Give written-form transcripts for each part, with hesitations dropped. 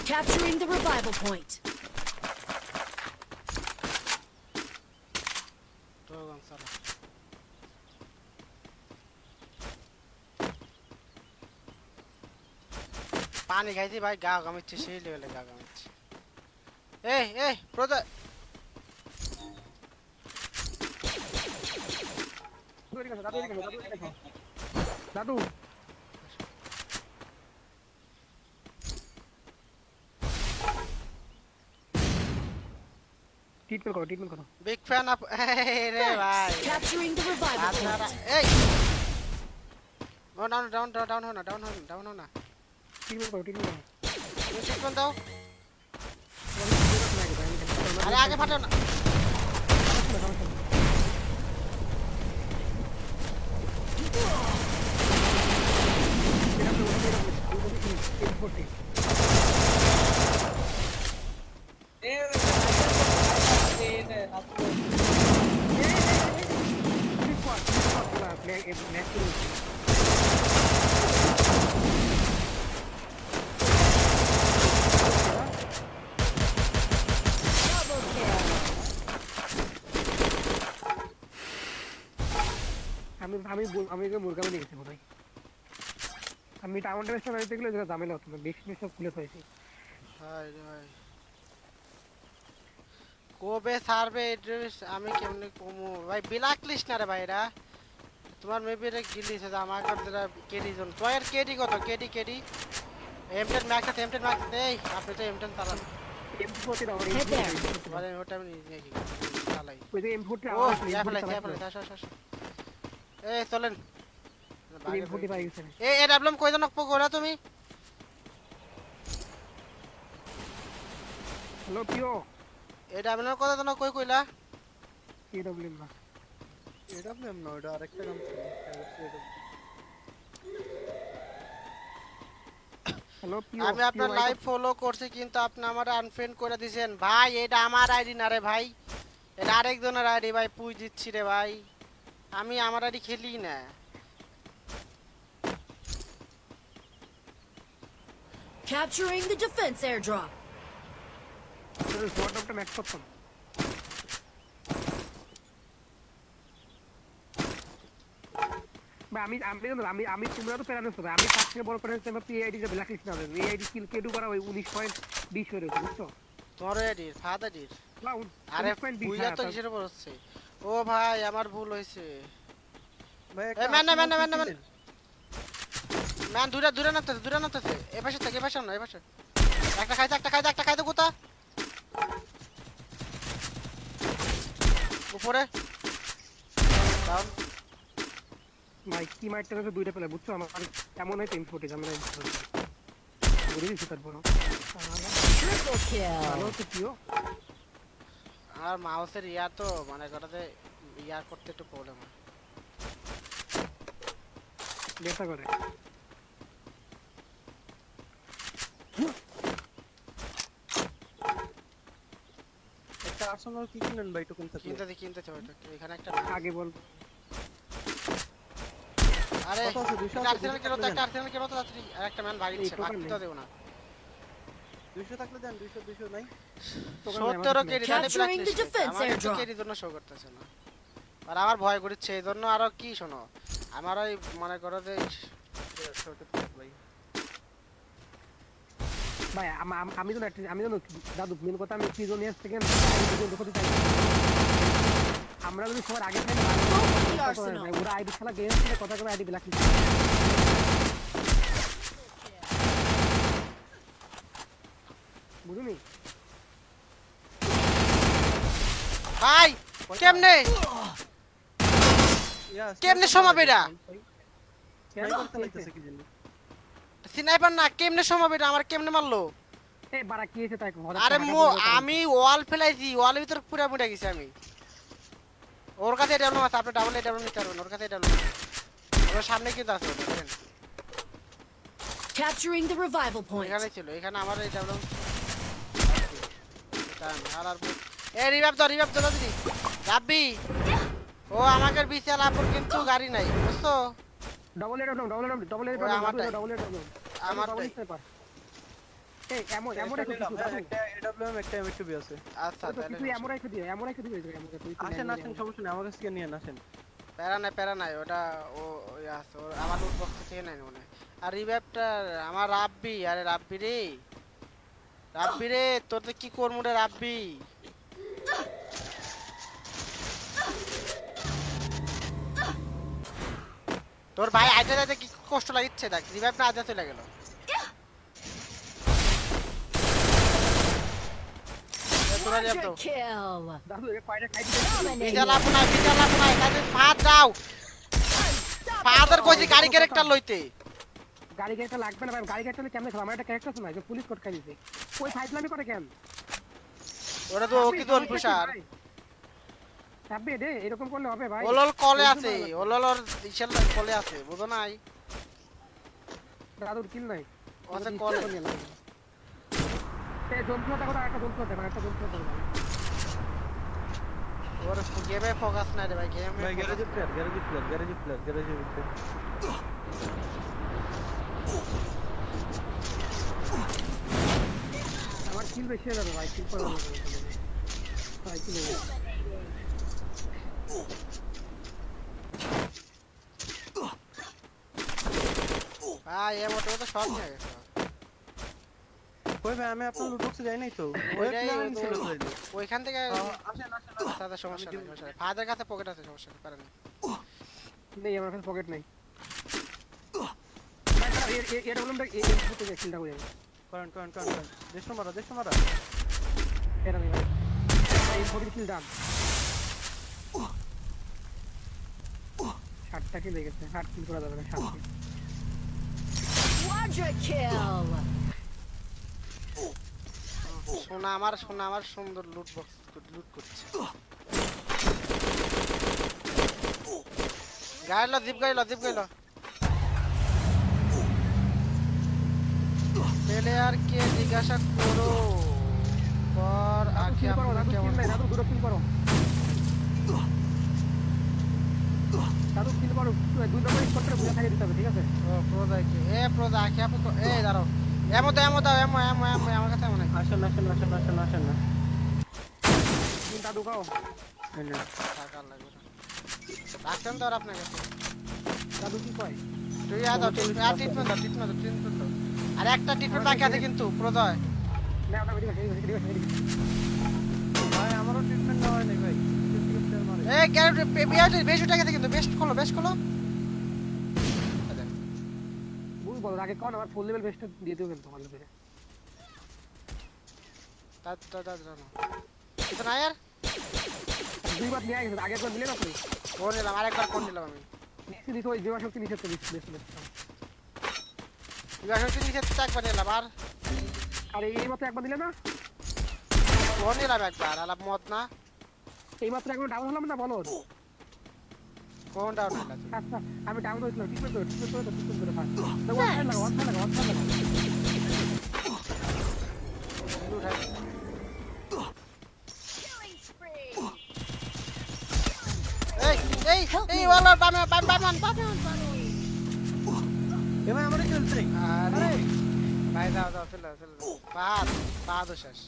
Capturing the revival point. পানি খাইছি ভাই, গা গামিচ্ছে সেই লেভেলে গা গামিচ্ছে। এই ব্রাদার দাদু ট্রিটমেন্ট করো বিগ ফ্যান অফ রে ভাই। Capturing the revival আপনারা point. এই ও ডাউন হো না ট্রিটমেন্ট করো ট্রিটমেন্ট দাও। আরে আগে ফাটাও না। আমি মুরগামে দেখেছি মনে হয়। আমি টাউনটা বেশটা বাড়িতে গেলে ঝামেলা হতো না, বেশি সব খুলে হয়েছে। হাই রে ভাই, কবে সারবে এড্রেস আমি কেমনে কমু ভাই? ব্ল্যাক লিস্ট না রে ভাই এরা। তোমার মেবি রে গিলিস আছে আমার কাছে কেডি জোন। তোমার কেডি কত? কেডি M10 ম্যাক্স আছে, M10 ম্যাক্স। এই আপনি তো M10 চালান। Head there. মানে ওটা আমি নিজে কি চালাই। ওই যে M40 ও ফেলাই আসো। এই চলেন। M40 পাই গেছে। এই ডাবলম কই জন পকোড়া তুমি? হ্যালো পিও, এই ডাবলম কত জন কই কইলা? এডব্লিউএম না, এডব্লিউএম না, ওটা আরেকটা নাম ছিল। হ্যালো পিও। আমি আপনার লাইভ ফলো করছি কিন্তু আপনি আমারে আনফ্রেন্ড করে দিয়েছেন ভাই। এটা আমার আইডি না রে ভাই, এটা আরেকজনের আইডি ভাই। পুই দিচ্ছি রে ভাই, আমি আমার আইডি খেলি না। Capturing the defense airdrop. শর্টটা ম্যাচ করতাম। ভাই আমি তোমরা তো প্যারা নিছো ভাই। আমি ফার্স্ট থেকে বড় প্যারা নিছি, আইডি যে ব্ল্যাক লিস্ট না হবে। এই আইডি কিল কেডু করা ওই 19.20 হয়ে গেছে, বুঝছো? তোমার আইডি ফাদার ডির। না আরে বুইলা তো কিসের উপর হচ্ছে? ও ভাই আমার ভুল হইছে ভাই এই ম্যান দূরে নামতেছে। এই পাশে থেকে না এই পাশে। একটা খাইতে কোথা? উপরে ডাউন। ভাই কি মারতে গেছে দুইটা পেলে, বুঝছো? আমার এমন হয় টিম ফুটেজ আমরা ঘুরে দিছি তারপর। Triple ভালো kill. তো পিও। আর মাউসের ইয়ার তো মানে কটাতে ইয়ার করতে একটু প্রবলেম হয়। দেখা করে একটা আর্সেনাল কি কিনেন ভাই টোকেন থেকে? কিনতে হবে এখানে একটা। আগে বল। আরে কত আছে? 200 আছে, আর্সেনাল কেন তো একটা আর্সেনাল কেন তো তাড়াতাড়ি আরেকটা ম্যান বাড়িচ্ছে, বাড়তে তো দেব না। 200 থাকলে দেন। 200 নাই। 70 কেডি তাহলে black Capturing the list. defense আমার airdrop. কেডি জন্য শো করতেছে না। আর আমার ভয় করছে এই জন্য। আরো কি শোনো, আমার ওই মনে করো যে ভাই ভাই আমি তো দাদু মেন কথা আমি কি জন্য থেকে আমরা যদি সবার আগে থেকে ওরা আইডি খেলা গেম খেলে কথা করে আইডি ব্ল্যাক লিস্ট। বুঝুনি ভাই কেমনে সমাবে এটা? ভাই করতে লাগতেছে কি জানি। স্নাইপার না, কেমনে সমাবে এটা? আমার কেমনে মারলো? এই বাড়া কি হয়েছে তাই আরে আমি ওয়াল ফেলাইছি, ওয়ালের ভিতর পুরা মুড়ে গেছি আমি। ওর কাছে ডাবল আছে, আপনি ডাবল নিতে পারবেন। ওর কাছে ডাবল ওর সামনে কিন্তু আছে দেখেন। Capturing the revival point. এখানে ছিল, এখানে আমার এই ডাবল আর এই রিভাইভ দাও দিদি রাব্বি। ও আমাকে বিশাল আপুর কিন্তু গাড়ি নাই, বুঝছো? ডবল এর আমারটাই। ডবল স্নাইপার এই এমন এমন একটা একটা নিলাম, কিছু হ্যাঁ, দাদু একটা AWM একটা M2B আছে। আচ্ছা ওই তো তাহলে কিছু এমন রেখে দিও এমন রেখে দিও এমন তুই আসেন আসেন, সমস্যা নেই, আমার কাছ থেকে নিয়েন, আসেন। প্যারা নাই ওটা ও ওই আছে আমার লুট বক্স থেকে নাই মনে হয়। আর রিভাইভটা আমার রাব্বি, আরে রাব্বি রে তোর তো কি করমু রে রাব্বি। তোর ভাই আইতে যাইতে কি কষ্ট লাগিচ্ছে দেখ, রিভাইভ না আজা চলে গেল। তোরা রিভাইভ দাও। Quadra kill. দাদু এ কয়টা খাই Dominating. বিজা লাভ নাই তাদের ফাঁদ দাও। ফাদার কইছি গাড়ি ক্যারেক্টার লইতে। গাড়ি গাড়িটা লাগবে না ভাই গাড়ি গাড়িটা কেমনে খেলা আমার একটা ক্যারেক্টার আছে না যে পুলিশ কোড খাই দিছে ওই ফাইজলামি করে কেন ওরা তো ওকি দোন পুষার। চাপবে দে এরকম করলে হবে ভাই ওলল কলে আছে, ওললর ইশাল কলে আছে, বুঝো নাই? দাদুর কিল নাই ওতে কলে। এই জন্তু দেখো একটা জন্তু দেখো একটা জন্তু দেখো ওর গেমে ফোকাস নাই রে ভাই, গেমে ভাই গ্যারেজে প্লেয়ার, গ্যারেজে ভিতরে। আমার কিল বেশি হয়ে যাবে ভাই কিল করে ভাই কিল ভাই এ মোটে তো সব নিয়ে গেছে। কই ভাই, আমি আপনার লুট বক্সে যাই নাই তো। ওই ওইটাই প্লেয়ার তো- ছিল তো এই যে। ওইখান থেকে আসেন আসেন সাদা সমস্যা নেই, সমস্যা নেই। ফাদার কাছে পকেট আছে, সমস্যা নেই, পারেন। নেই আমার কাছে পকেট নাই ভাই দাঁড়াও, এটা বললাম এই ফুটে যায় কিলটা করে করেন। দেশ মারা। এটা নেই ভাই এই পকেট কিল দাম 60টা কিল হয়ে গেছে 60 কিল করা যাবে না 60 কিল Quadra kill. সোনা আমার সুন্দর লুট বক্স লুট করছে। গাইলো জিপ গাইলো প্লেয়ারকে জিজ্ঞাসা করো পর আখি কিল করো আপনি দাদু কেমন। কিল নাই দাদু দূর কিল করো দাদু কিল করো 2 নম্বর স্পট করে বুঝা খাইয়ে দিতে হবে ঠিক আছে ও প্রোজা কি এ প্রোজা আখি আপনি এই দাঁড়াও। এমো দাও এমো আমার কাছে এমন নাই। আসেন না। কিল দাদু খাও এই নেন। টাকা লাগবে না। রাখছেন তো আর আপনার কাছে। দাদু কি কয় তুই ট্রিটমেন্ট দাও। আর একটা ট্রিটমেন্ট বাকি আছে কিন্তু প্রোজয়। না না ঠিক আছে ভাই আমারও ট্রিটমেন্ট দেওয়া হয় নাই ভাই। প্লেয়ার মারে। এই গ্যারেন্টি বিয়ারটি বেশ উঠে গেছে কিন্তু বেস্ট খোলো বুঝ বলো আগে কোন আমার ফুল লেভেল বেস্ট দিয়ে দিও কিন্তু ভালো করে তা জানো এটা না यार দুইবার নিয়ে গেছে আগে একবার দিলে না তুমি কোন নিলাম আরেকবার কোন নিলাম আমি নিচে ওই জীবা শক্তি নিচে তো দিচ্ছিল বিভাগটি নিচে তো একবার নিলাম আর আর এই মাত্র একবার দিলে না কোন নিলাম একবার আলাপ মত না এই মাত্র একবার ডাউন হলাম না বলো কোন ডাউন নিলাম আচ্ছা আমি ডাউন হইছিলাম ঠিক করে ফাস্ট তো ওয়ান লাগা এই ওয়ালা বামে এ ভাই আমারই চলছে। আরে ভাই দাও চলো পাদ শেষ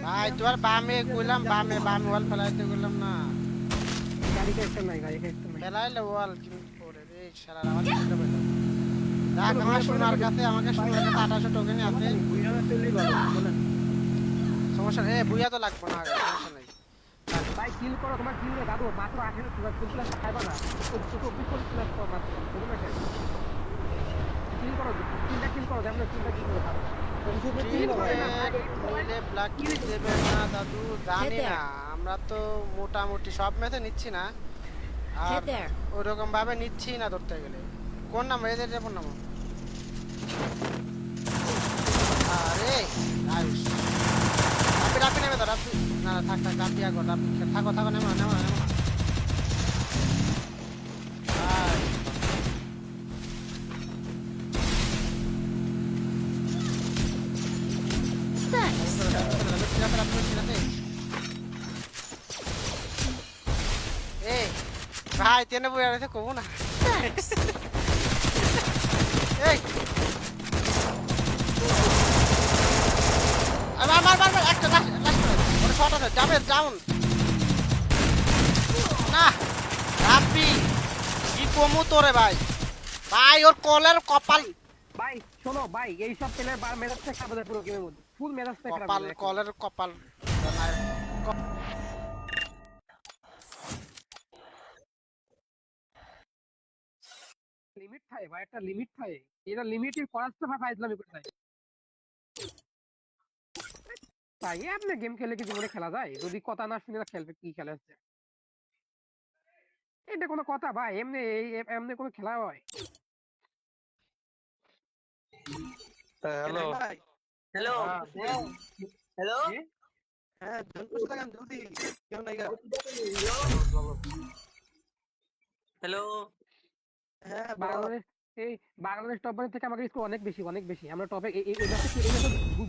ভাই তোমার বামে কইলাম বামে ওয়াল ফেলাইতে কইলাম না গাড়ি একটা নাই ফেলাইলে ওয়াল কিন্তু পড়ে রে শালা আমার চিন্তা পেলাম দেখ আমার সোনার কাছে 2800 টোকেন আছে বুইরা চলেই ভালো বলেন। সমস্যা নেই বুইয়া তো লাগবে না সমস্যা নেই ভাই কিল করো তোমার কিল দাদু মাত্র 18 তোমার কিল প্লাস খাইবা না তো 24 প্লাস তো মাত্র বুঝলে না কিল করো তিনটা কিল করো আমরা তিনটা কিল করো নিলে ব্ল্যাক কিল দেবে না দাদু জানি না আমরা তো মোটামুটি সব ম্যাচে নিচ্ছি না আর Head there. ওরকম ভাবে নিচ্ছি না ধরতে গেলে কোন নাম এদের কোন নাম আরে আয়ুষ রাপি নেমে তো রাপি না থাক রাপি আগো রাপি থাকো নেমো Thanks. এই ভাই তেনে বই আর কবো না Thanks. এই রাবেশ ডাউন না রাব্বি কি কমু তোরে ভাই ভাই ওর কলের কপাল ভাই শোনো ভাই এইসব প্লেয়ার মেজাজটা খারাপ হয়ে যায় পুরো গেমের মধ্যে ফুল মেজাজটা খারাপ কপাল হয়ে যায় কলের কপাল লিমিট থাকে ভাই একটা লিমিট থাকে এটা লিমিটের করাচ্ছে ভাই ফাইজলামি করতে হয় তাই আপনি গেম খেলে কি জীবনে খেলা যায় যদি কথা না শুনে না খেলবে কি খেলা হচ্ছে এটা কোনো কথা ভাই এমনি এমনি কোনো খেলা হয় হ্যালো हेलो হ্যাঁ हेलो কি? হ্যাঁ জলদি লাগান জলদি কেউ নাই গা हेलो হ্যাঁ বাংলাদেশ এই বাংলাদেশ টপ থেকে আমাদের স্কোর অনেক বেশি আমরা টপে এই ম্যাচে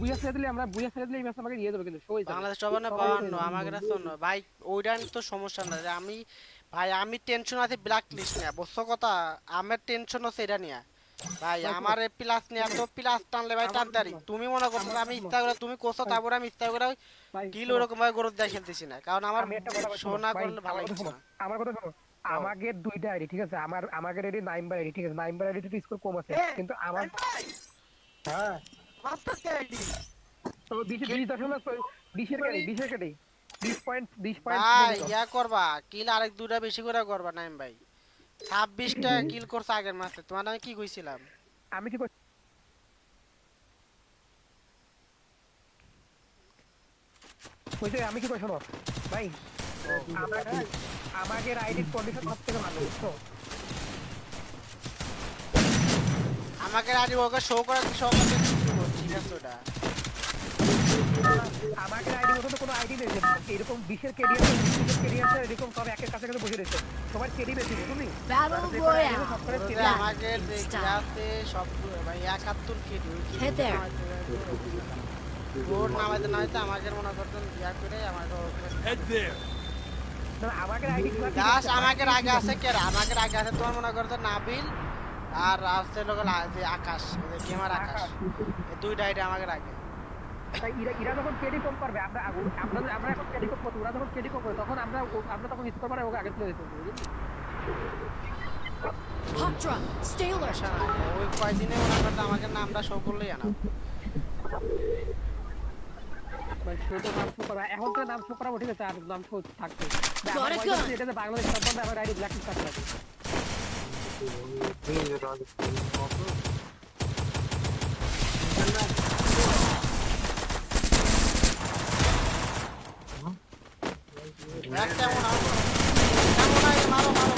বুইয়া ছেড়ে দিলে আমরা বুইয়া ছেড়ে দিলে এই ম্যাচ আমাকে ইয়ে দেবে কিন্তু সই যাবে বাংলাদেশ টবানে 52 আমাকে না শোনো ভাই ওইটা তো সমস্যা না যে আমি ভাই আমি টেনশন আছে ব্ল্যাক লিস্ট নিয়ে বুঝছো কথা আমার টেনশন হচ্ছে এটা নিয়ে ভাই আমার প্লাস নিয়ে তো প্লাস টানলে ভাই টানতারি তুমি মনে করছো আমি ইচ্ছা করে তুমি কোসো তারপরে আমি ইচ্ছা করে ভাই কিল ওরকম ভাবে গরুর দিয়ে খেলতেছি না কারণ আমার আমি একটা কথা বলছি, শোনা ভাই, করলে ভালো আমার কথা লাগছে শোনো, না আমার কথা শোনো আমাকে দুইটা আইডি ঠিক আছে আমাকে আইডি নাইম্বার আইডি ঠিক আছে নাইম্বার আইডি তো স্কোর কম আছে কিন্তু আমার হ্যাঁ মাস্টার কে আইডি তো 20 কেডি 20 পয়েন্ট ভাই ইয়া করবা কিল আরেক দুটা বেশি করে করবা নাইম ভাই 26টা কিল করছ আগের মাসে তোমার আমি কি কইছিলাম আমি কি করছি আমি কি কই শোনো ভাই আমাকে আইডির কন্ডিশন সব থেকে ভালো বুঝছো আমাকে আজ ওকে শো করে ঠিক আছে ওটা আমাকে আইডি মতো তো কোনো আইডি নেই যে এরকম 20 এর কেডি আছে 20 এর কেডি আছে এরকম সব একের কাছে কাছে বসে রয়েছে সবার কেডি বেশি বুঝলি Battle Royale. ওটা আমাকে দেখে আছে সব ভাই 71 কিল Head there. ওর নামাইতে নামাইতে আমাকে মনে করতেন ইয়া করে আমাকে না আমাকে আইডি দাস আমাকে আগে আছে কে আমাকে আগে আছে তোমার মনে করতে নাবিল আর আছে লোক যে আকাশ যে গেমার আকাশ এই দুইটা আইডি আমাকে আগে তাই ইরা যখন কেডি কম করবে আমরা এখন কেডি কম করব ওরা যখন কেডি কম করবে তখন আমরা তখন স্কোর করে ওকে আগে তুলে দিতে বুঝলি Hot drop. Stay alert. সমস্যা নাই ওই কয়দিনে মনে করতে আমাকে নামটা শো করলেই আনা ভাই ছোট নাম শো করা এখন তো নাম শো করাবো ঠিক আছে আর নাম শো থাকবে Got it, gun. এটা যে বাংলাদেশ সম্বন্ধে আমার আইডি ব্ল্যাক লিস্ট থাকবে একটা এমন আছে এমন আই মারো মারো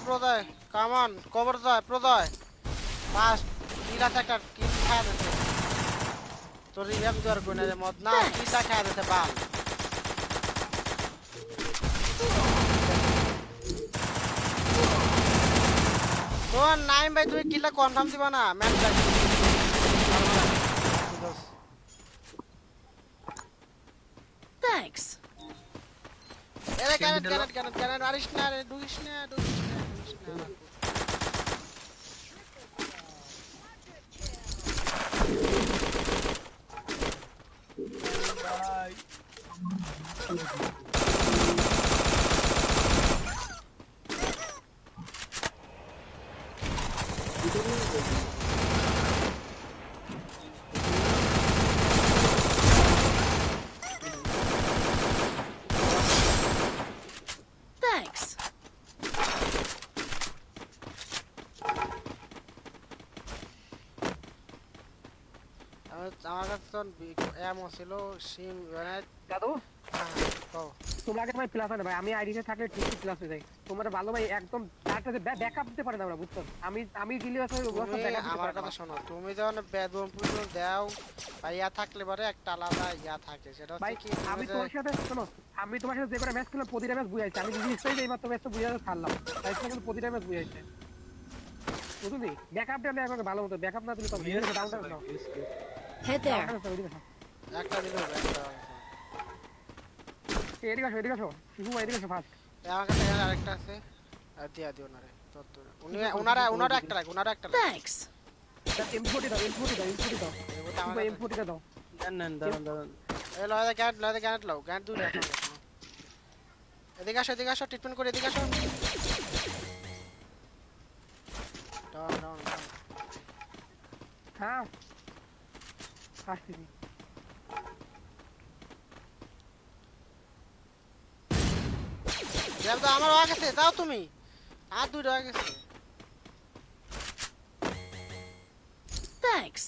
প্রদয় কামান কভার যায় প্রদয় ফাস্ট কিলা একটা কিল খায় দিতে তোর রিভ্যাম দেওয়ার কোনে রে মদ না কিলা খায় দিতে বাল তো নাইম ভাই তুমি কিলা কনফার্ম দিবা না ম্যাচ লাগে Thanks. এরে ক্যারেট মারিস না রে ডুইস না Thanks. আমার কাছে তো এমন ছিল সিম মানে দাদু কও তোমরা আগে তোমার প্লাস আনে ভাই আমি আইডিতে থাকলে ঠিক প্লাস হয়ে যায় তোমরা ভালো ভাই একদম তার সাথে ব্যাকআপ দিতে পারে না আমরা বুঝছো আমি দিলে আছে ওরা তুমি ব্যাকআপ দিতে আমার পারে কথা শোনো তুমি যখন বেদম পুজো দাও বা ইয়া থাকলে পরে একটা আলাদা ইয়া থাকে সেটা ভাই হচ্ছে কি আমি তোমার সাথে শোনো আমি তোমার সাথে যে করে ম্যাচ খেললাম প্রতিটা ম্যাচ বুঝাইছি আমি যদি স্টেজ এইমাত্র ম্যাচটা বুঝাতে ছাড়লাম তাই কিন্তু প্রতিটা ম্যাচ বুঝাইছে বুঝলি ব্যাকআপ দিলে আমাকে ভালো মতো ব্যাকআপ না দিলে তো down down now Head there. একটা দিলে হবে একটা এদিকে আসো শিশু ভাই এদিকে আসো ফার্স্ট আমার কাছে এর আরেকটা আছে আর দিয়া দিও না রে তোর ওনারা একটা রাখ Thanks. M40 দাও M40 দাও এটা আমার M40 দাও নেন নেন দাঁড়ান দাঁড়ান এই লয় গ্যানেট লাও গ্যানেট দুটো আছে আমার কাছে। এদিকে আসো ট্রিটমেন্ট করে এদিকে আসো ডাউন হ্যাঁ আসতেছি দেব তো আমার হয়ে গেছে দাও তুমি আর দুটো হয়ে গেছে Thanks.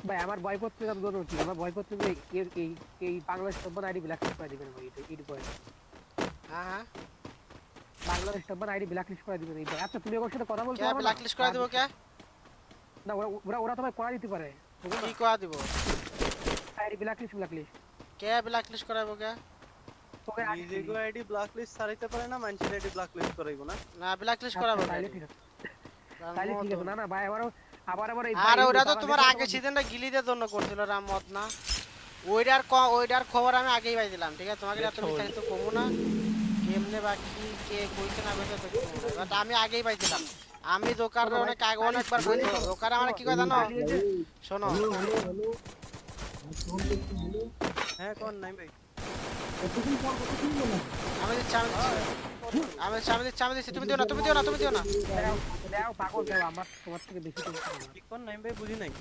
ভাই আমার বয়পত্র জন্য কি আমার বয়পত্র যে এই বাংলাদেশ সম্পদ আইডি ব্ল্যাক লিস্ট করে দিবেন ভাই এই পয়েন্ট হ্যাঁ বাংলাদেশ সম্পদ আইডি ব্ল্যাক লিস্ট করে দিবেন এই আচ্ছা তুমি ওর সাথে কথা বলতে কে পারো ব্ল্যাক লিস্ট করে দেবো কে না ওরা তো ভাই করা দিতে পারে কি করে দিব আইডি ব্ল্যাক লিস্ট কে ব্ল্যাক লিস্ট করাবো কে তোকে নিজেগো আইডি ব্লক লিস্ট ছাড়াইতে পারে না মানুষের আইডি ব্লক লিস্ট করাইবো না না ব্ল্যাক লিস্ট করাবো কে? তাইলে ঠিক আছে তাইলে ঠিক আছে না না ভাই আবার এই আরে ওটা তো তোমার আগে সিজনটা গিলিদের জন্য করছিল রামমত না ওইটার খবর আমি আগেই পাইছিলাম ঠিক আছে তোমাকে এত বিস্তারিত কমু না কেমনে বা কি কে কইছে না কইছে তো বাট আমি আগেই পাইছিলাম আমি দোকার অনেকবার কইছো দোকার আমার কি কয় জানো শোনো হ্যাঁ কোন নাই ভাই আমি দিচ্ছি তুমি দিও না দাও পাগল দাও আমার তোমার থেকে বেশি টেনশন না কি কোন নাই ভাই বুঝি নাই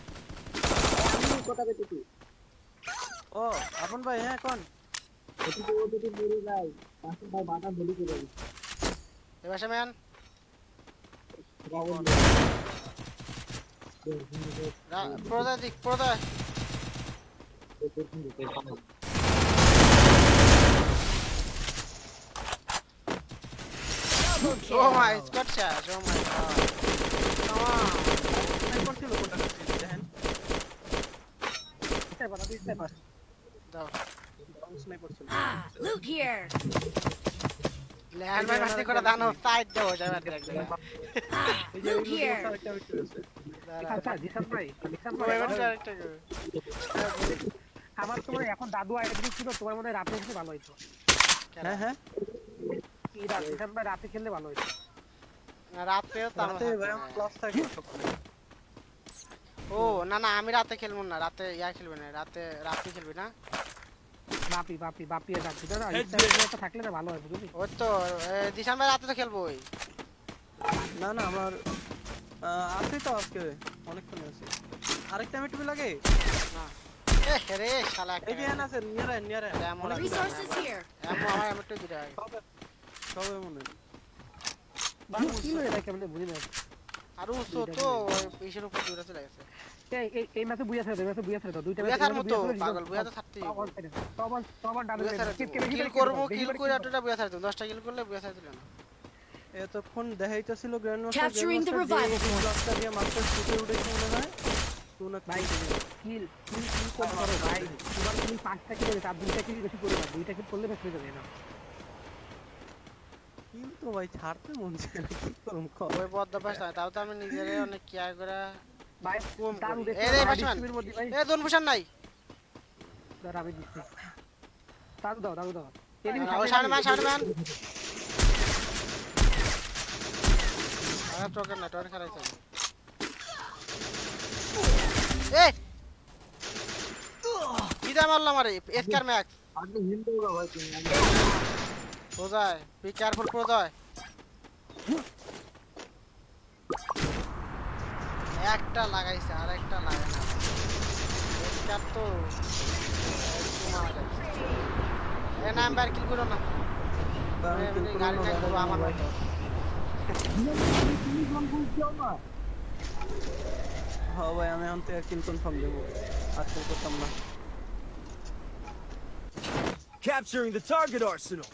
ও আপন ভাই হ্যাঁ কোন এবার some men প্রদয় Oh my, it's got shot. Oh my god. Come on. নাই করছিল কোনটা দেখেন দিতে পার দাও স্নাইপার ছিল Ah, loot here. ল্যান্ড মাই মাস্তি করে দানো সাইড দাও যাবে দেখবে Ah, এই যে loot here. আরেকটা বিক্রি হচ্ছে আচ্ছা জিসান ভাই ওই এবার আরেকটা আমার তোমার এখন দাদু আইডি ছিল তোমার মনে হয় রাতে এসে ভালো হইতো হ্যাঁ হ্যাঁ এই জিসান ভাই রাতে খেললে ভালো হইতো রাতেও তো রাতে ভাই আমার ক্লাস থাকে সকালে ও না আমি রাতে খেলবো না রাতে খেলবে না রাতে খেলবি না বাপি এর রাতে না ইচ্ছা থাকলে না ভালো হয় বুঝলি ওই তো দিশান ভাই রাতে তো খেলবো ওই না না আমার আছে তো আজকে অনেকক্ষণ আছে আরেকটা মিটবি লাগে না রে শালা এই যে এন আছে নিয়ারে Resources here. আমার একটু দিরা সবে মনে বাবু কি হলো এটা কেমনে বুঝি না আর উসো তো ইসের উপর দূরে চলে গেছে এই ম্যাচে বুঝা ছেড়ে দাও দুইটা বুয়া থার মতো পাগল বুয়া তো থাকতেই তখন ডাবল কিল করবো কিল করে এতটা বুয়া থার 10টা কিল করলে বুয়া থার দিল না এতক্ষণ দেখাইতেছিল grand master Capturing the revival point. ব্লকটা দিয়ে মাস্টার শুটে উঠেছে মনে হয় তুই না ভাই কিল করো ভাই তোমার তুমি 5টা কিল তার 2টা কিল বেশি করবে 2টা কিল করলে বেশি হয়ে যাবে না কিন্তু ভাই ছাড়তে মন চায় না কি করুম ওই বদভ্যাস না তাও তো আমি নিজেরে অনেক কেয়ার করে ভাই কম দারু করি। দেখো এই রে বাসমান ডিস্ট্রিবিউর মধ্যে ভাই এ দোন ভূষণ নাই দাঁড়া আমি দিচ্ছি দারু দাও ও সামনে ম্যান আর টোকেন না টোকেন খারাইছে এ কি দা মারলাম আরে এসকার ম্যাক্স আপনি হিন্দু ভাই তুমি প্রজয় বি কেয়ারফুল প্রজয় একটা লাগাইছে আর একটা লাগায় না এসকার তো মারা যাচ্ছে এ নাম্বার কিল করো না গাড়ি চাই করবো আমার মতো হ্যাঁ ভাই আমি এখন থেকে কিল কনফার্ম দেবো আজকে করতাম না Capturing the target arsenal.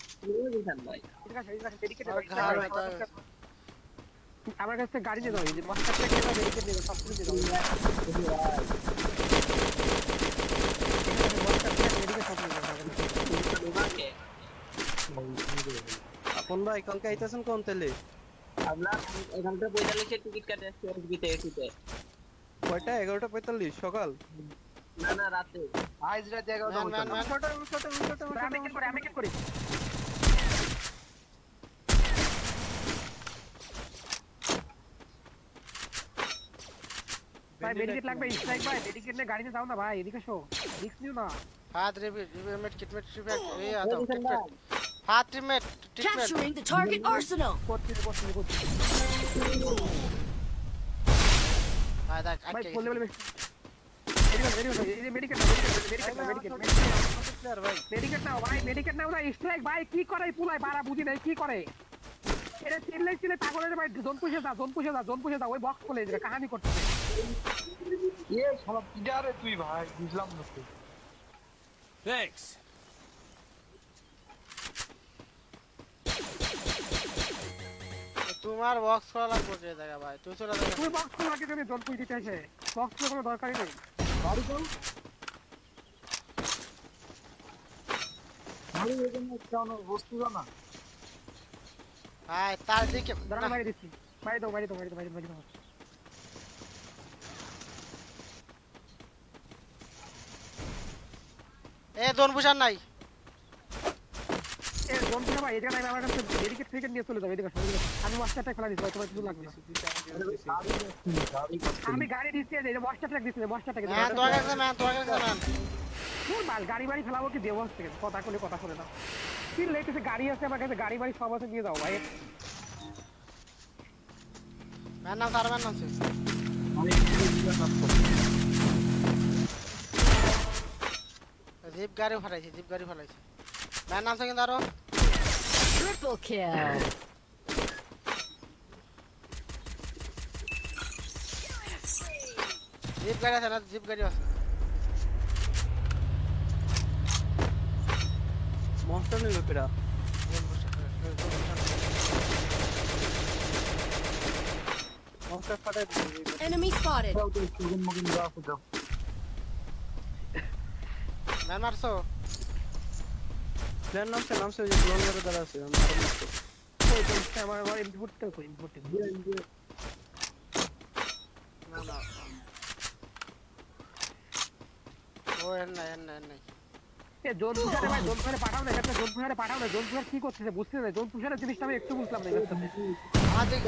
আমার কাছে গাড়ি দিয়ে দাও এই যে মস্তা থেকে দাও ডেডিকেট দিয়ে দাও সব কিছু দিয়ে দাও মস্তা থেকে ডেডিকেট সব দিয়ে দাও আপন ভাই কালকে আইতাছেন কোন তেলে আমরা এখানটা 45 এর টিকিট কাটে আসছি এসবিতে এসিতে কয়টা 11:45 সকাল না না রাতে আজ রাতে 11টা ম্যান ম্যান ম্যান আমি কি করি ভাই মেডিকেট লাগবে স্ট্রাইক ভাই মেডিকেট নিয়ে গাড়িতে যাও না ভাই এদিকে এসো রিস্ক নিও না ফাদ রিমেট কিটমেট ট্রিপমেট এই আদাও ট্রিটমেন্ট ফাদ treatment treatment Capturing the target arsenal. করছি ভাই দেখ ভাই আটকে বলে গেছে। বলে এই মেডিকেট নাও ভাই মেডিকেট নাও না স্ট্রাইক ভাই কি করে পুলাই বাড়া বুঝি নাই কি করে এটা চিল্লে পাগলের ভাই জোন পুষে দাও ওই বক্স খুলে যাবে কাহিনী করতেছে এ শালা কিডারে তুই ভাই বুঝলাম না তো Thanks. তোমার বক্স করা লাগবে যে জায়গা ভাই তুই চলে যা তুই বক্স খোলা কি তুমি জোন পুষে দিতে এসে বক্স কোনো দরকারই নেই গাড়ি কল গাড়ি এখানে কেন বস্তু না ভাই তার দিকে দাঁড়া মারি দিচ্ছি মারি দাও এ দোন বুঝার নাই এ জোন পুষে ভাই এটা নাই আমার কাছে মেডিকেট থেকে নিয়ে চলে যাবে এদিকে আসো, এদিকে আসো। আমি মাস্টার ট্যাগ ফেলা দিচ্ছি ভাই তোমার কিছু লাগবে না আমি গাড়ি দিচ্ছি এই যে মাস্টার ট্যাগ দিচ্ছি মাস্টার ট্যাগ ম্যান তোর কাছে ম্যান তোর মাল গাড়ি বাড়ি ফেলাবো কি দেবো থেকে কথা শুনে দাও কি লেটেছে গাড়ি আছে আমার কাছে গাড়ি বাড়ি সব আছে নিয়ে যাও ভাই ম্যান নাম তার ম্যান নাম সে জিপ গাড়ি ফেলাইছে ম্যান নাম সে কিন্তু আরো Triple kill. জিপ গাড়ি আছে না জিপ গাড়ি আছে মনস্টার নিল পেরা মনস্টার ফাটাই দিছে Enemy spotted. সুগম মগন যা খুঁজো ম্যান মারছো প্ল্যান নামছে ওই যে ব্লন মেরে দাঁড়া আছে আমি আরো মারছি ওই বলছে আমার ইম্পোর্টটা কই ইম্পোর্ট না না ও এর নাই এ জোন পুষারে ভাই জোন পুষারে পাঠাও না এটা জোন পুষার কি করতেছে বুঝতে না জোন পুষারের জিনিসটা আমি একটু বুঝলাম না এর সাথে আমাদের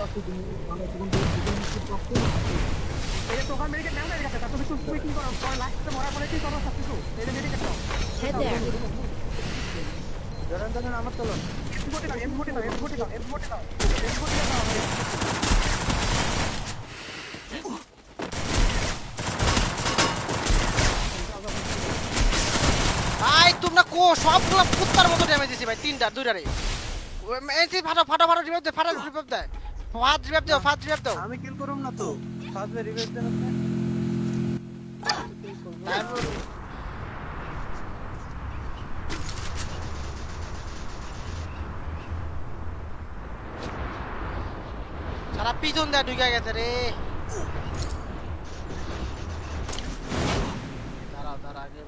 এই তোকার মেডিকেট নাও না এর কাছে তারপর তুমি কি করো পরে লাস্টে মরা পরে কি করো সব কিছু এই মেডিকেট নাও Head there. ধরেন আমার চলো এমপোর্টে দাও ভাই তোমরা কো সবগুলো কুত্তার মতো ড্যামেজ দিছি ভাই দুইটারে এসি ফাটা রিভাইভ দে ফাটা রিভাইভ দাও আমি কিল করুম না তো ফার্স্ট বে রিভাইভ দেন আপনি তারপর সারা পিছন দেয়া ঢুকে গেছে রে দাঁড়াও আগে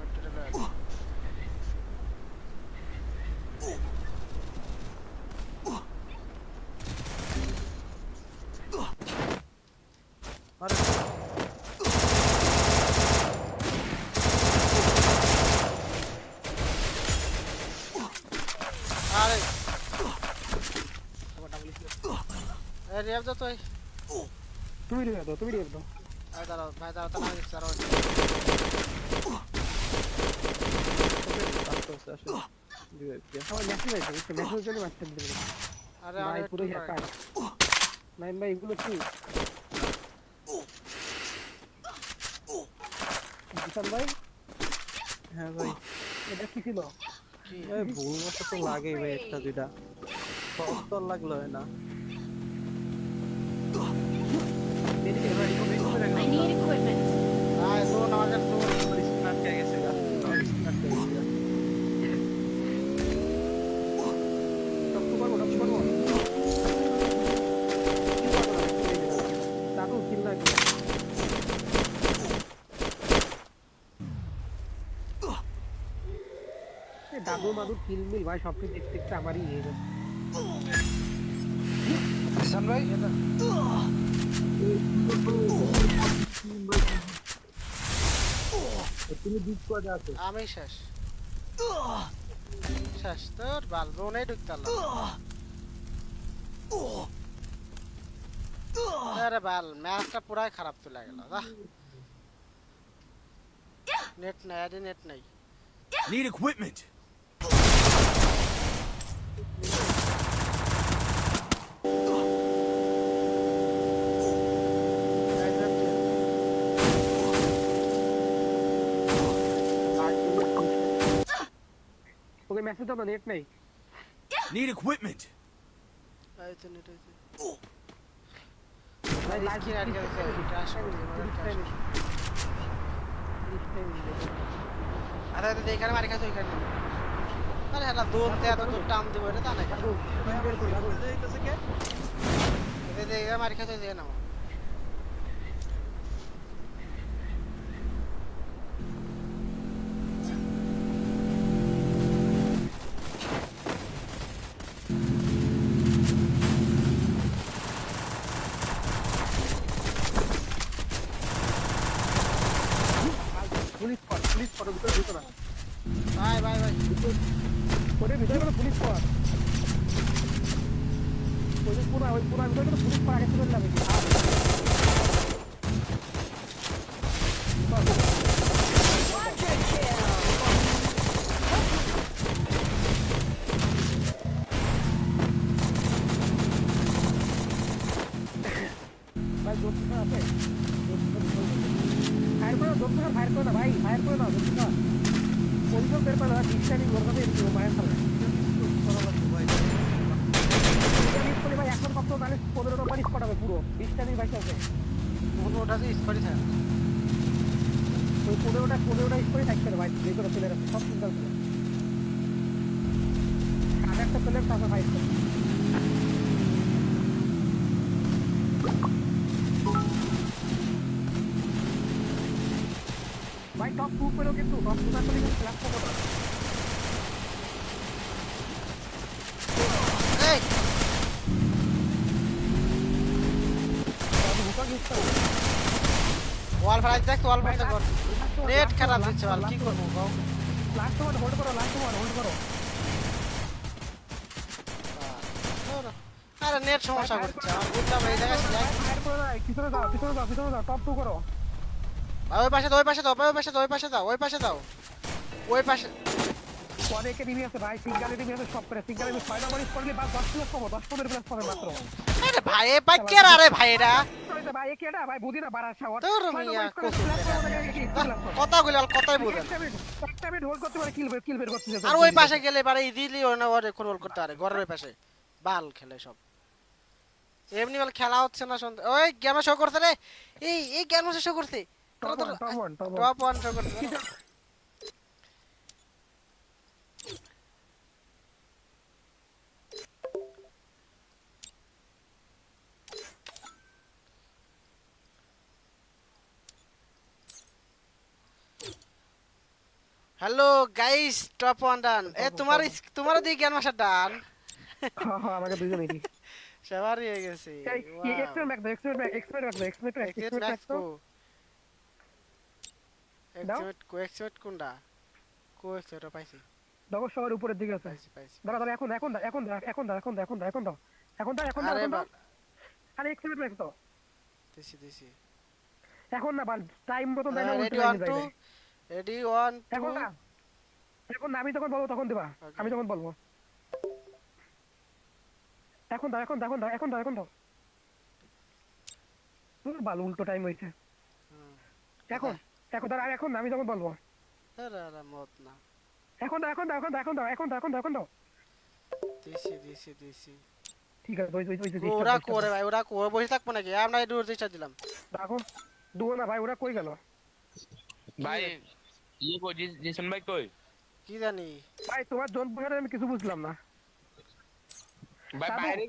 আরে আরে এই রিভাইভ দাও তুই তুমি রিভাইভ দাও দাঁড়াও তারা দাঁড়াও আসতে আসলে রিভাইভ দিয়া আমার মেসেজ আছে মেসেজ জন্য মারতে দিতে আরে ভাই আরে পুরো হ্যাকার নাইন ভাই এগুলো কি জিসান ভাই হ্যাঁ ভাই এটা কি ছিল এই ভুল মতো তো লাগেই ভাই একটা দুইটা কষ্ট লাগলো না মেডিকেট ভাই I need equipment. ভাই জোন আমাদের জোন আটকে গেছে গা আটকে গেছে দাদু কিল না দাদু মাদু কিল মিল ভাই সব কিছু দেখতে আমারই ইয়ে হাসান ভাই তুমি দিক করে আছে আমি শেষ শেষ তোর বাল জোনে ঢুকতে পারলাম না। আরে বাল ম্যাচটা পুরাই খারাপ চলে গেল নেট নাই আরে নেট নাই Need equipment. ওকে মেসেজ দাও নেট নেই Need equipment. এই তো নেট আছে ভাই স্ক্রিন আটকে গেছে ক্র্যাশ করে দিল আরে তো এখানে মারি খাইছো এখানে আরে এটা দূর তে এত দূর টাম দিব এটা তা না যাইতেছে কে এই এখানে মারি খাইছো যে না পুলিশ কর ভিতরে ঢুকো না ভাই ভাই ভাই ওরে ভিতরে কোনো পুলিশ কর ওই পুরা ভিতরে কোনো পুলিশ কর আগে চলে যাবে ভাই দোস্ত আছে ফায়ার করো দোস্ত ফায়ার করো না ভাই ফায়ার করো না দোস্ত পরিচয় বের করে ডিস্টার্বিং করতে এরকম ফায়ার করে ভাই এখন কত মানে 15 নম্বর স্পট হবে পুরো ডিস্টার্বিং বাইক আছে ওটা যে স্কোরি থাকে ওই 15টা স্পটই থাকছে ভাই যে করে প্লেয়ার আছে সব সিঙ্গেল প্লেয়ার আর একটা প্লেয়ার তারপর ফাইট করে ভাই টপ 2 পেলো কিন্তু টপ 2 না পেলে কিন্তু ক্লাস করতে পারবে এই হুকা গিফট ওয়াল ফ্রাইজ দেখ ওয়াল ফ্রাইজ কর নেট খারাপ দিচ্ছে ওয়াল কি করব গাও লাস্ট ওয়ান হোল্ড করো আরে নেট সমস্যা করছে আমার বুঝলাম এই জায়গায় ফায়ার করো না পিছনে যাও টপ 2 করো ওই পাশে দাও ওই পাশে দাও ওই পাশে অনেকে রিভিউ আছে ভাই সিঙ্গেল রিভিউ আছে সব করে সিঙ্গেল রিভিউ 6 নম্বর স্পটলে 10 প্লাস পাবো 10 প্লাস পাবে মাত্র আরে ভাই এ বাক্কের আরে ভাইরা ভাই একেটা ভাই বুঝি না বাড়া শাওয়ার তোর মিয়া কথাগুলো কথাই বুঝেন একটা মিনিট হোল্ড করতে পারে কিল বের করতে আর ওই পাশে গেলে পারে ইজিলি ওনা ওরে কন্ট্রোল করতে পারে ঘরের ওই পাশে বাল খেলে সব এমনি বল খেলা হচ্ছে না ওই গেম শো করতে রে এই গেম শো করতে টপ 1 শো করতে হ্যালো গাইস টপ 1 ডান এ তোমার দিকে জ্ঞান মাসা ডান হ্যাঁ আমাকে দুইজন এটি সবারই হয়ে গেছে এক্সপেক্ট কোনটা এক্সপেক্ট পাইছি দেখো সবার উপরের দিকে আছে পাইছি দাঁড়া এখন আরে এক্সপেক্ট ম্যাক্স তো দিছি এখন না বাল টাইম মতো দেয় না রেডি 1 2 এখন না আমি যখন বলবো তখন দিবা আমি যখন বলবো এখন দাও তোর বাল উল্টো টাইম হইছে এখন আমি যখন বলবো আরে মত না এখন দাও দিছি ঠিক আছে ওই ওরা করে ভাই ওরা করে বসে থাকবো নাকি আমরা এই দূর দিশা দিলাম দেখো দুও না ভাই ওরা কই গেল ভাই ইয়ে কই জিসন ভাই কই কি জানি ভাই তোমার জোন পকেটে আমি কিছু বুঝলাম না ভাই বাইরে